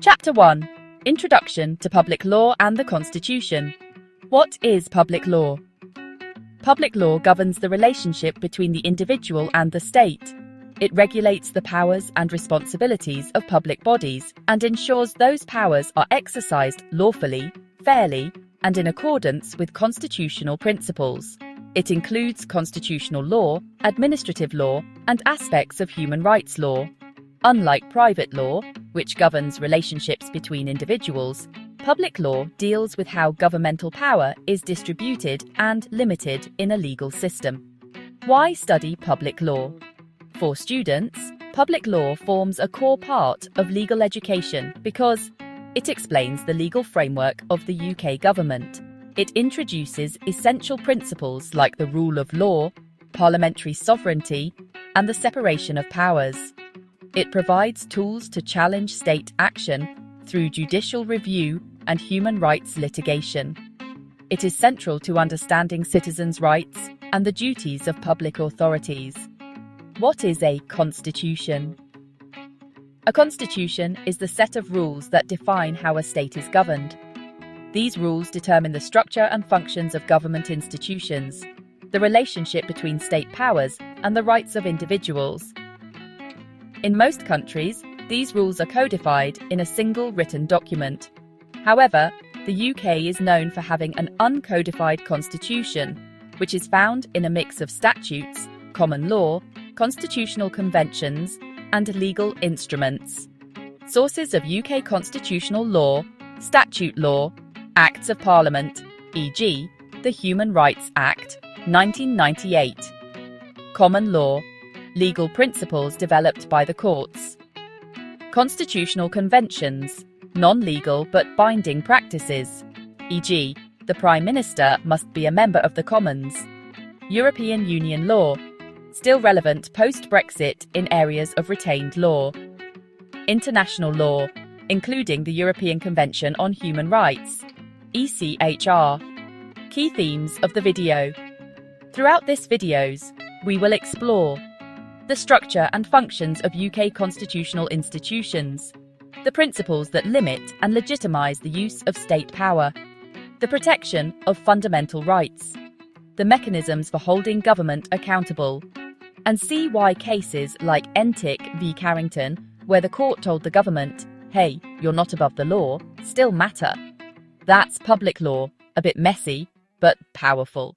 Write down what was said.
Chapter 1. Introduction to Public Law and the Constitution. What is public law? Public law governs the relationship between the individual and the state. It regulates the powers and responsibilities of public bodies and ensures those powers are exercised lawfully, fairly, and in accordance with constitutional principles. It includes constitutional law, administrative law, and aspects of human rights law. Unlike private law, which governs relationships between individuals, public law deals with how governmental power is distributed and limited in a legal system. Why study public law? For students, public law forms a core part of legal education because it explains the legal framework of the UK government. It introduces essential principles like the rule of law, parliamentary sovereignty, and the separation of powers. It provides tools to challenge state action through judicial review and human rights litigation. It is central to understanding citizens' rights and the duties of public authorities. What is a constitution? A constitution is the set of rules that define how a state is governed. These rules determine the structure and functions of government institutions, the relationship between state powers, and the rights of individuals. In most countries, these rules are codified in a single written document. However, the UK is known for having an uncodified constitution, which is found in a mix of statutes, common law, constitutional conventions, and legal instruments. Sources of UK constitutional law, statute law, Acts of Parliament, e.g., the Human Rights Act, 1998. Common law, legal principles developed by the courts. Constitutional conventions, non-legal but binding practices, e.g., the Prime Minister must be a member of the Commons. European Union law, still relevant post-Brexit in areas of retained law. International law, including the European Convention on Human Rights, ECHR. Key themes of the video. Throughout this videos, we will explore the structure and functions of UK constitutional institutions, the principles that limit and legitimise the use of state power, the protection of fundamental rights, the mechanisms for holding government accountable, and see why cases like Entick v Carrington, where the court told the government, "Hey, you're not above the law," still matter. That's public law, a bit messy, but powerful.